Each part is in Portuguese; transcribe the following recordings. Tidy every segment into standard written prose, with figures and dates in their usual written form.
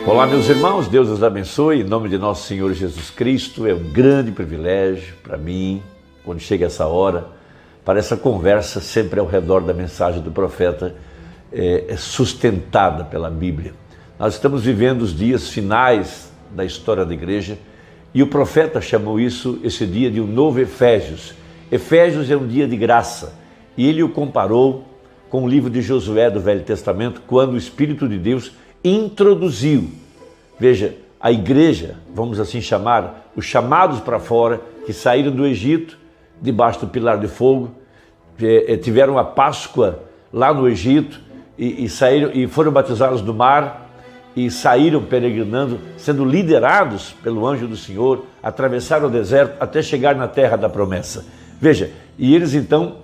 Olá, meus irmãos, Deus os abençoe, em nome de nosso Senhor Jesus Cristo. É um grande privilégio para mim, quando chega essa hora, para essa conversa sempre ao redor da mensagem do profeta, sustentada pela Bíblia. Nós estamos vivendo os dias finais da história da igreja e o profeta chamou esse dia de um novo Efésios. Efésios é um dia de graça e ele o comparou com o livro de Josué do Velho Testamento, quando o Espírito de Deus introduziu, veja, a igreja, vamos assim chamar, os chamados para fora, que saíram do Egito, debaixo do pilar de fogo, tiveram a Páscoa lá no Egito e saíram e foram batizados no mar e saíram peregrinando, sendo liderados pelo anjo do Senhor, atravessaram o deserto até chegar na terra da promessa. Veja, e eles então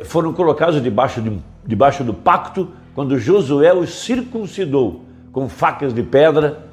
foram colocados debaixo do pacto, quando Josué os circuncidou com facas de pedra.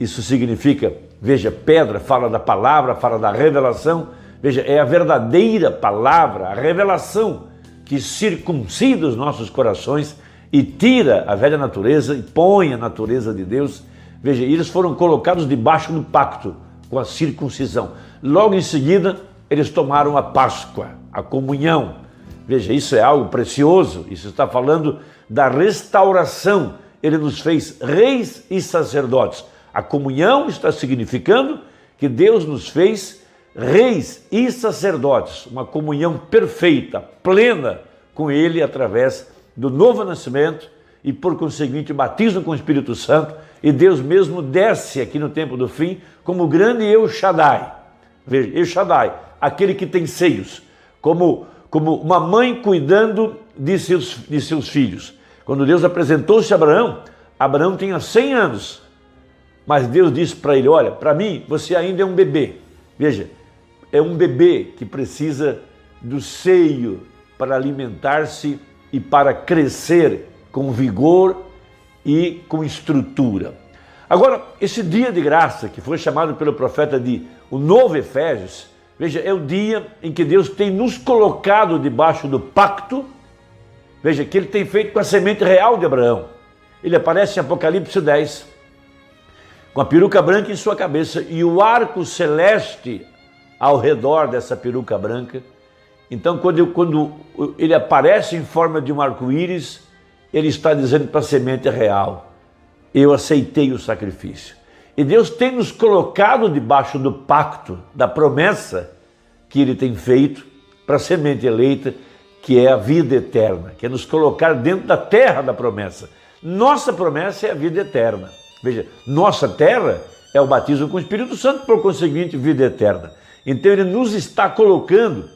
Isso significa, veja, pedra fala da palavra, fala da revelação. Veja, é a verdadeira palavra, a revelação que circuncida os nossos corações e tira a velha natureza e põe a natureza de Deus. Veja, eles foram colocados debaixo do pacto com a circuncisão. Logo em seguida, eles tomaram a Páscoa, a comunhão. Veja, isso é algo precioso, isso está falando da restauração. Ele nos fez reis e sacerdotes. A comunhão está significando que Deus nos fez reis e sacerdotes, uma comunhão perfeita, plena com Ele através do novo nascimento e, por conseguinte, batismo com o Espírito Santo, e Deus mesmo desce aqui no tempo do fim como o grande El Shaddai. Veja, El Shaddai, aquele que tem seios, como uma mãe cuidando de seus filhos. Quando Deus apresentou-se a Abraão, Abraão tinha 100 anos, mas Deus disse para ele: olha, para mim você ainda é um bebê. Veja, é um bebê que precisa do seio para alimentar-se e para crescer com vigor e com estrutura. Agora, esse dia de graça, que foi chamado pelo profeta de o novo Efésios, veja, é o dia em que Deus tem nos colocado debaixo do pacto. Veja, que Ele tem feito com a semente real de Abraão. Ele aparece em Apocalipse 10, com a peruca branca em sua cabeça e o arco celeste ao redor dessa peruca branca. Então, quando ele aparece em forma de um arco-íris, ele está dizendo para a semente real: eu aceitei o sacrifício. E Deus tem nos colocado debaixo do pacto, da promessa que Ele tem feito para a semente eleita, que é a vida eterna, que é nos colocar dentro da terra da promessa. Nossa promessa é a vida eterna. Veja, nossa terra é o batismo com o Espírito Santo, por conseguinte, vida eterna. Então Ele nos está colocando,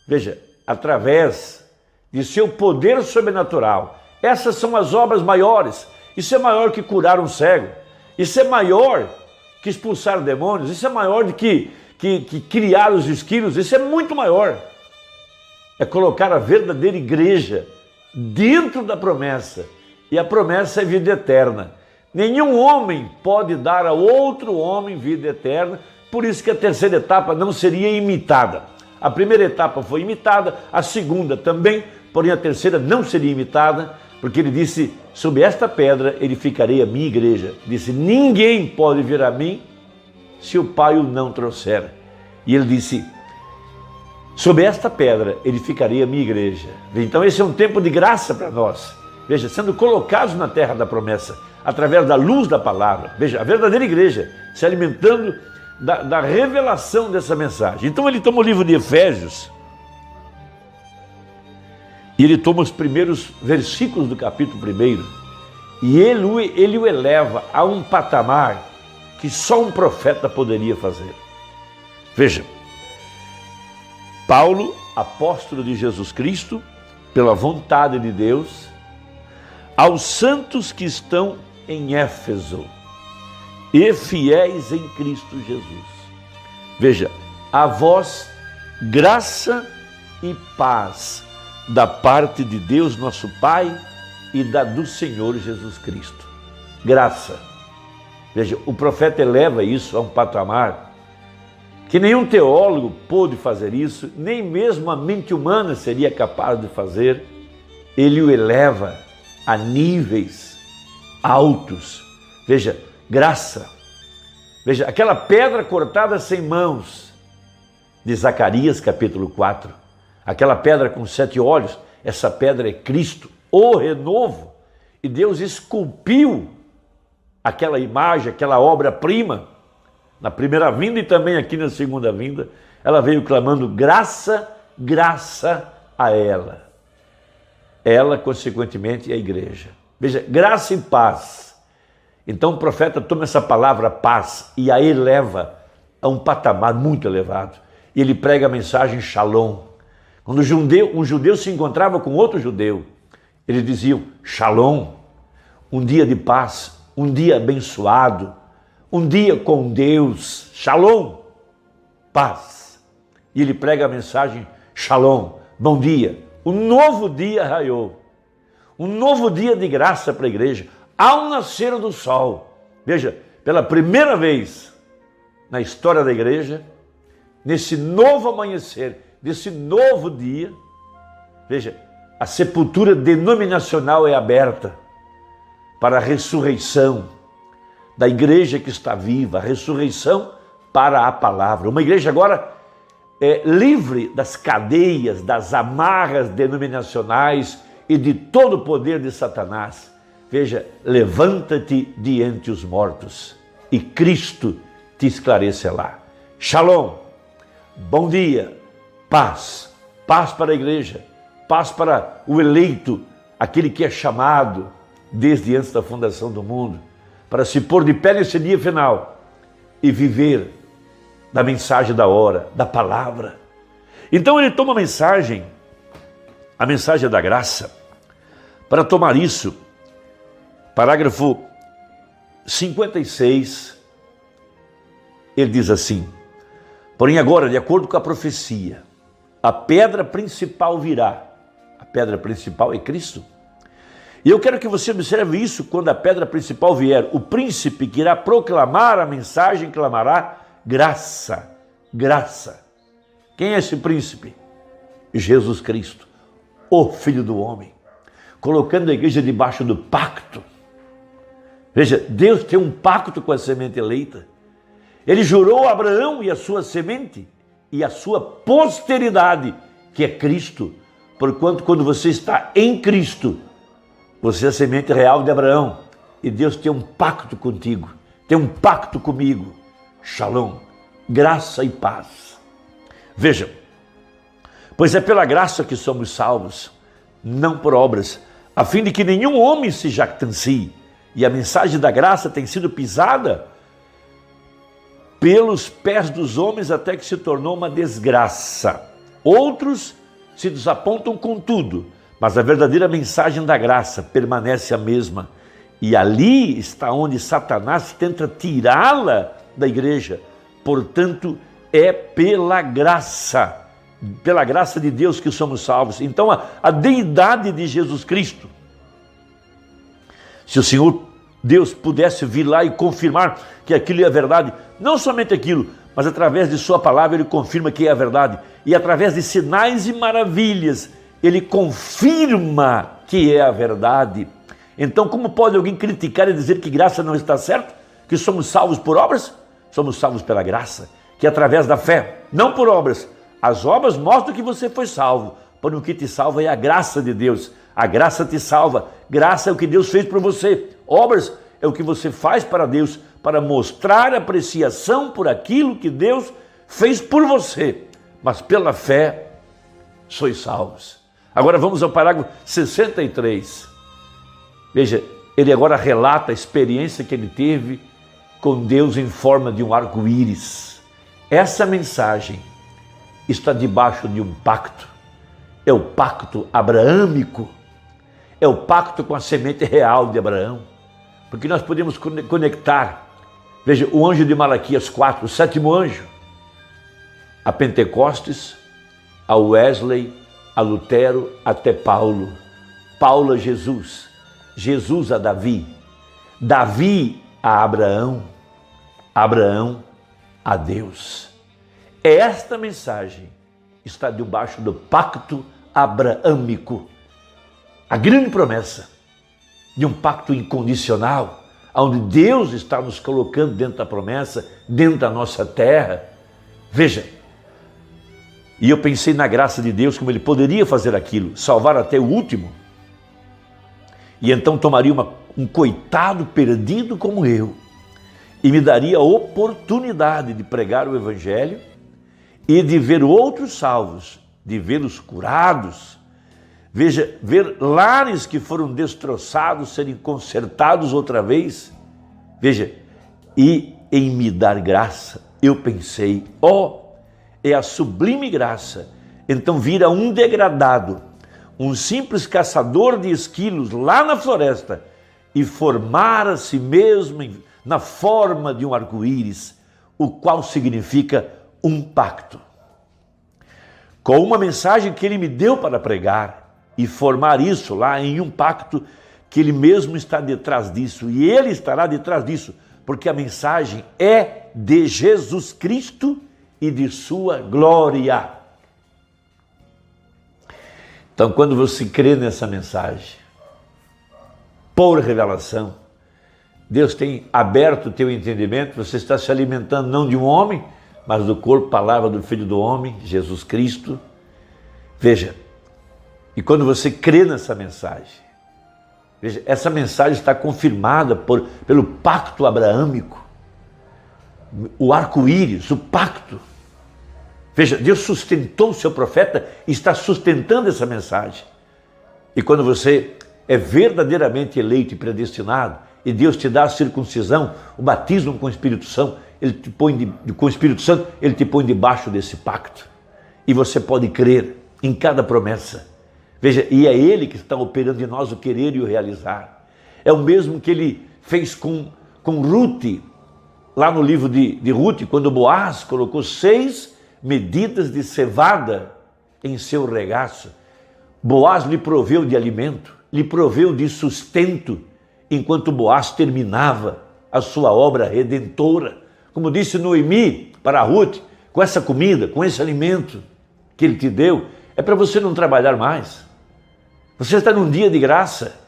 veja, através de seu poder sobrenatural. Essas são as obras maiores. Isso é maior que curar um cego. Isso é maior que expulsar demônios. Isso é maior do que criar os esquilos. Isso é muito maior. É colocar a verdadeira igreja dentro da promessa. E a promessa é vida eterna. Nenhum homem pode dar a outro homem vida eterna. Por isso que a terceira etapa não seria imitada. A primeira etapa foi imitada, a segunda também, porém a terceira não seria imitada, porque Ele disse: sob esta pedra edificarei a minha igreja. Disse: ninguém pode vir a mim se o Pai o não trouxer. E Ele disse: sob esta pedra edificarei a minha igreja. Então esse é um tempo de graça para nós. Veja, sendo colocados na terra da promessa, através da luz da palavra. Veja, a verdadeira igreja se alimentando da revelação dessa mensagem. Então ele toma o livro de Efésios e ele toma os primeiros versículos do capítulo 1 e ele o eleva a um patamar que só um profeta poderia fazer. Veja, Paulo, apóstolo de Jesus Cristo, pela vontade de Deus, aos santos que estão em Éfeso e fiéis em Cristo Jesus. Veja, a vós graça e paz da parte de Deus nosso Pai e do Senhor Jesus Cristo. Graça. Veja, o profeta eleva isso a um patamar que nenhum teólogo pôde fazer isso, nem mesmo a mente humana seria capaz de fazer. Ele o eleva a níveis altos. Veja, graça. Veja, aquela pedra cortada sem mãos, de Zacarias capítulo 4. Aquela pedra com 7 olhos, essa pedra é Cristo, o renovo. E Deus esculpiu aquela imagem, aquela obra-prima, na primeira vinda e também aqui na segunda vinda. Ela veio clamando graça, graça a ela. Ela, consequentemente, é a igreja. Veja, graça e paz. Então o profeta toma essa palavra paz e a eleva a um patamar muito elevado. E ele prega a mensagem Shalom. Quando um judeu se encontrava com outro judeu, eles diziam Shalom, um dia de paz, um dia abençoado, um dia com Deus, Shalom, paz. E ele prega a mensagem Shalom, bom dia. Um novo dia raiou, um novo dia de graça para a igreja, ao nascer do sol. Veja, pela primeira vez na história da igreja, nesse novo amanhecer, desse novo dia, veja, a sepultura denominacional é aberta para a ressurreição da igreja que está viva, a ressurreição para a palavra. Uma igreja agora livre das cadeias, das amarras denominacionais e de todo o poder de Satanás. Veja, levanta-te de entre os mortos e Cristo te esclarecerá. Shalom, bom dia, paz, paz para a igreja, paz para o eleito, aquele que é chamado desde antes da fundação do mundo, para se pôr de pé nesse dia final e viver da mensagem da hora, da palavra. Então ele toma a mensagem da graça, para tomar isso. Parágrafo 56, ele diz assim: porém agora, de acordo com a profecia, a pedra principal virá. A pedra principal é Cristo. E eu quero que você observe isso quando a pedra principal vier. O príncipe que irá proclamar a mensagem clamará graça, graça. Quem é esse príncipe? Jesus Cristo, o Filho do Homem, colocando a igreja debaixo do pacto. Veja, Deus tem um pacto com a semente eleita. Ele jurou a Abraão e a sua semente e a sua posteridade, que é Cristo. Porquanto quando você está em Cristo, você é a semente real de Abraão. E Deus tem um pacto contigo, tem um pacto comigo. Shalom, graça e paz. Veja, pois é pela graça que somos salvos, não por obras, a fim de que nenhum homem se jactancie. E a mensagem da graça tem sido pisada pelos pés dos homens até que se tornou uma desgraça. Outros se desapontam com tudo, mas a verdadeira mensagem da graça permanece a mesma. E ali está onde Satanás tenta tirá-la da igreja. Portanto, é pela graça de Deus que somos salvos. Então, a deidade de Jesus Cristo, se o Senhor Deus pudesse vir lá e confirmar que aquilo é a verdade, não somente aquilo, mas através de sua palavra ele confirma que é a verdade, e através de sinais e maravilhas ele confirma que é a verdade. Então, como pode alguém criticar e dizer que graça não está certo? Que somos salvos por obras? Somos salvos pela graça, que é através da fé, não por obras. As obras mostram que você foi salvo, porém o que te salva é a graça de Deus. A graça te salva. Graça é o que Deus fez por você. Obras é o que você faz para Deus, para mostrar apreciação por aquilo que Deus fez por você. Mas pela fé sois salvos. Agora vamos ao parágrafo 63. Veja, ele agora relata a experiência que ele teve com Deus em forma de um arco-íris. Essa mensagem está debaixo de um pacto. É o pacto abraâmico. É o pacto com a semente real de Abraão. Porque nós podemos conectar, veja, o anjo de Malaquias 4, o 7º anjo, a Pentecostes, a Wesley, a Lutero, até Paulo. Paulo a Jesus, Jesus a Davi, Davi a Abraão, Abraão a Deus. Esta mensagem está debaixo do pacto abraâmico. A grande promessa de um pacto incondicional, onde Deus está nos colocando dentro da promessa, dentro da nossa terra. Veja, e eu pensei na graça de Deus, como Ele poderia fazer aquilo, salvar até o último, e então tomaria um coitado perdido como eu, e me daria a oportunidade de pregar o Evangelho e de ver outros salvos, de vê-los curados. Veja, ver lares que foram destroçados serem consertados outra vez. Veja, e em me dar graça, eu pensei, é a sublime graça. Então vira um degradado, um simples caçador de esquilos lá na floresta e formar a si mesmo na forma de um arco-íris, o qual significa um pacto. Com uma mensagem que Ele me deu para pregar, e formar isso lá em um pacto que Ele mesmo está detrás disso, e Ele estará detrás disso, porque a mensagem é de Jesus Cristo e de sua glória. Então, quando você crê nessa mensagem, por revelação, Deus tem aberto o teu entendimento, você está se alimentando não de um homem, mas do corpo, palavra do Filho do homem, Jesus Cristo. Veja, e quando você crê nessa mensagem, veja, essa mensagem está confirmada pelo pacto abraâmico, o arco-íris, o pacto. Veja, Deus sustentou o seu profeta e está sustentando essa mensagem. E quando você é verdadeiramente eleito e predestinado, e Deus te dá a circuncisão, o batismo com o Espírito Santo, Ele te põe debaixo desse pacto. E você pode crer em cada promessa. Veja, e é Ele que está operando em nós o querer e o realizar. É o mesmo que Ele fez com Ruth, lá no livro de Ruth, quando Boaz colocou 6 medidas de cevada em seu regaço. Boaz lhe proveu de alimento, lhe proveu de sustento, enquanto Boaz terminava a sua obra redentora. Como disse Noemi para Ruth, com essa comida, com esse alimento que Ele te deu, é para você não trabalhar mais. Você está num dia de graça.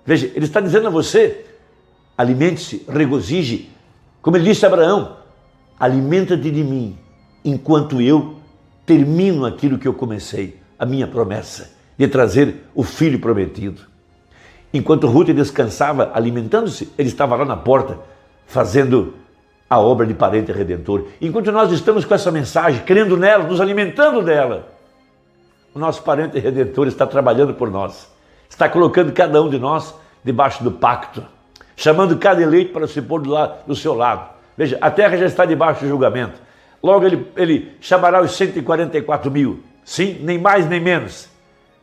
Veja, Ele está dizendo a você, alimente-se, regozije. Como Ele disse a Abraão, alimenta-te de mim, enquanto eu termino aquilo que eu comecei, a minha promessa de trazer o filho prometido. Enquanto Ruth descansava, alimentando-se, Ele estava lá na porta, fazendo a obra de parente redentor. Enquanto nós estamos com essa mensagem, crendo nela, nos alimentando dela, o nosso parente redentor está trabalhando por nós, está colocando cada um de nós debaixo do pacto, chamando cada eleito para se pôr do seu lado. Veja, a terra já está debaixo do julgamento. Logo ele chamará os 144 mil, sim, nem mais nem menos.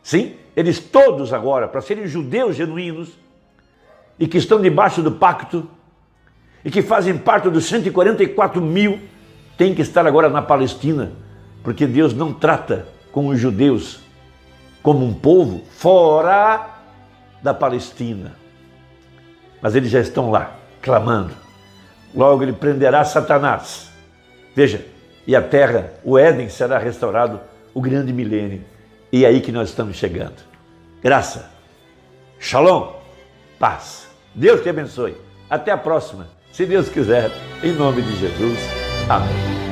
Sim, eles todos agora, para serem judeus genuínos e que estão debaixo do pacto e que fazem parte dos 144 mil, têm que estar agora na Palestina, porque Deus não trata com os judeus como um povo fora da Palestina. Mas eles já estão lá, clamando. Logo Ele prenderá Satanás. Veja, e a terra, o Éden, será restaurado, o grande milênio. E é aí que nós estamos chegando. Graça, shalom, paz. Deus te abençoe. Até a próxima, se Deus quiser, em nome de Jesus. Amém.